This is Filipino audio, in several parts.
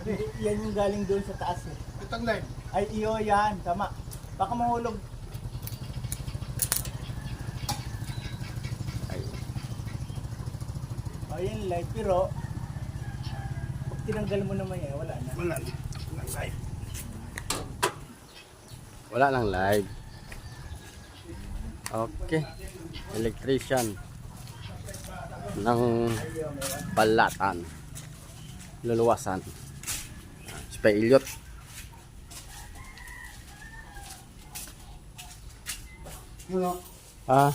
Yan yung galing doon sa taas eh. Itong line. Ay, iyo yan. Tama. Baka mahulog. Ay. O, yan live. Pero, pag tinanggal mo naman yan, wala na. Wala na. Walang line. Wala nang live. Okay. Electrician ng Balatan. Luluwasan. Si Pailiot. Ano? Ah,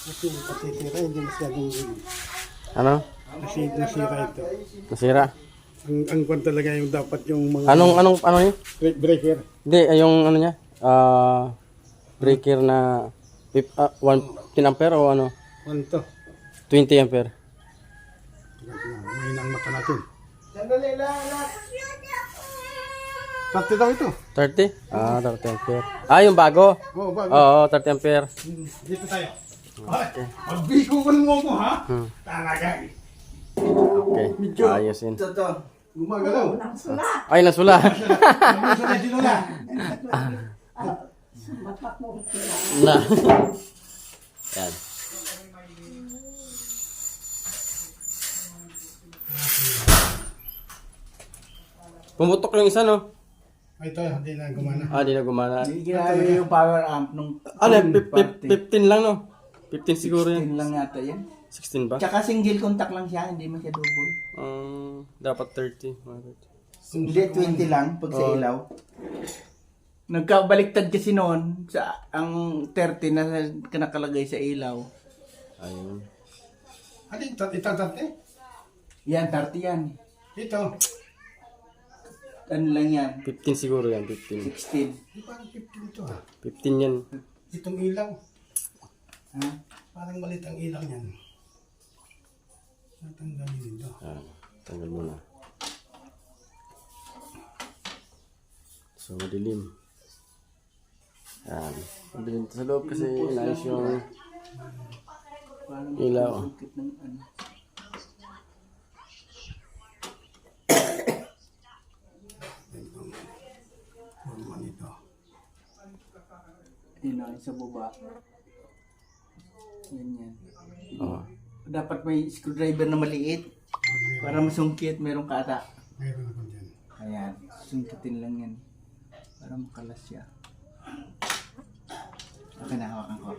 Kasi patitira, hindi masyadong gawin. ano? Kasi nasira ito. Nasira. Ang kwan talaga yung dapat yung mga Ano yun? breaker. Hindi, yung ano niya? Breaker na 15 ampere o ano? Ano to? 20 ampere. May nang mata natin. Sandali lang, anak. Pati daw ito. 30? 30 ampere. Yung bago? Oo, bago. Oo, 30 ampere. Dito tayo. Okay. Magbikukan mo ko ha? Talaga eh. Okay, ayusin. Ito, ito. Gumagalaw. Ay, nasula. Gusto na sinula. Na. Yan. Pumutok yung isa, no? Ito, hindi na gumana. Di na gumana. Hindi ginagawa yung power amp nung 15 lang, no? 15 siguro 16 yan. lang yata yan. 16 ba? Tsaka single contact lang siya, hindi man siya double. Dapat 30. Hindi, 20 lang pag sa ilaw. Nagkabaliktad kasi noon sa ang 30 na nakalagay sa ilaw. Ayun. Ano ito? Ito dati? Yan, 30 yan. Ito. Ano lang yan? 15 siguro yan, 15. 16. Di parang 15 ito ha. 15 yan. Itong ilaw. Ha? Parang malit ang ilaw niyan. Natanggalin dito. Tanggal muna. So, madilim. Yan. Madilim sa loob kasi inayos yung Parang ilaw. sakit ng ano. Forma nito. Yun o, sa baba. Yan. Oh. Dapat may screwdriver na maliit para masungkit, merong kata. Meron ako dyan. Ayan, sungkitin lang yan. Para makalas siya. Okay na, hawakan ko.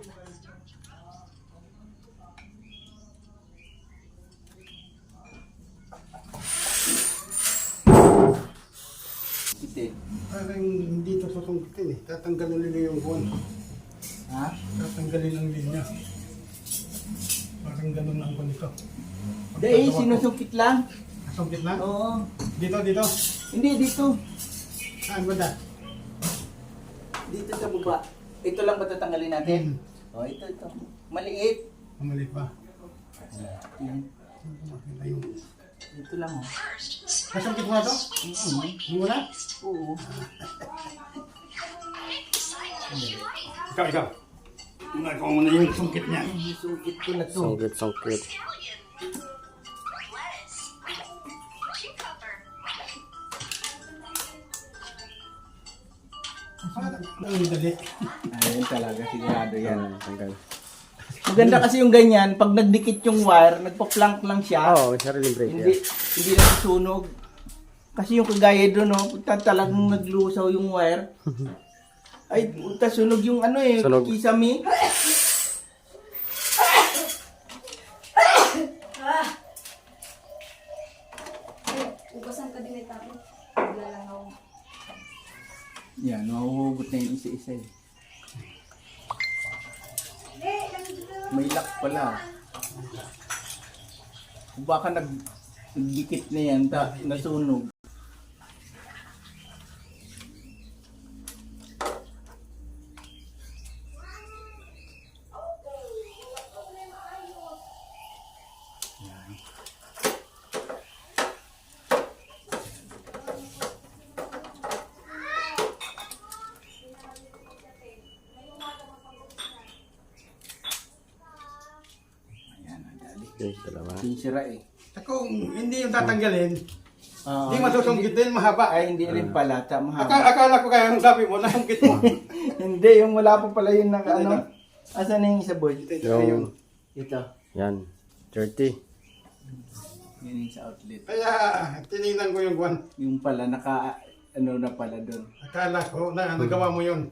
Ito. Parang hindi ito susungkitin eh. Tatanggalin nila yung buwan. Ha? Tatanggalin ang linya. Parang ganun ang buwan ito. Dahil sinusungkit lang. Sungkit na? Oo. Dito. Hindi, dito. Saan ba da? Dito sa baba. Ito lang ba tatanggalin natin? Hmm. Oh, ito. Maliit. Mamalit pa. Yan. Makita yung... Dito lang oh. Nasungkit mo na ito? Hindi mo na? Oo. Ikaw. Nagawa mo na yung sungkit niya. Sungkit ko na to. Songkit. Parang dali. Ayun talaga, sigurado yan. Tanggal. Maganda kasi yung ganyan, pag nagdikit yung wire, nagpa-plank lang siya. Oo, sariling breaker. Hindi na susunog. Kasi yung kagaya doon, no, pagka talagang naglusaw yung wire, ay, puta, sunog yung ano eh, Sunog. kisame. Ugasan ka din ito. Naglalangaw. Yan, mahuhugot na yung isa-isa eh. May lock pala. Kung baka nagdikit na yan, nasunog. Okay, dalawa. Yung sira eh. Kung hindi yung tatanggalin, Ah, Hindi masusunggitin, mahaba. Ay, hindi rin pala. Mahaba. Akala ko kaya ang sabi mo, nasungkit mo. Hindi, yung wala pa pala yung naka ano. Asan na yung isa boy? Yung, Ito. yan, 30. Yan yung sa outlet. Kaya tinignan ko yung kwan. Yung pala, naka ano na pala doon. Akala ko na nagawa mo yun.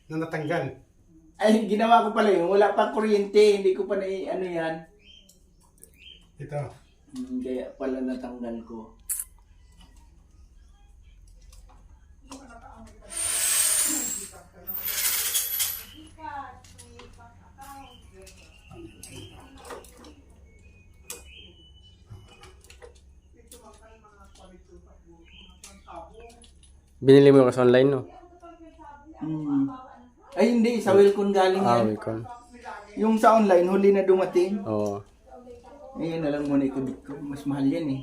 Na natanggal. Ay, ginawa ko pala yun. Wala pa kuryente. Hindi ko pa na ano yan. Ito. Kaya pala natanggal ko. Binili mo kasi online, no? Ay, hindi. Sa Wilcon galing Ah, yan. Wacom. Yung sa online, huli na dumating. Oo. Ayun na lang muna ikabit ko. Mas mahal yan eh.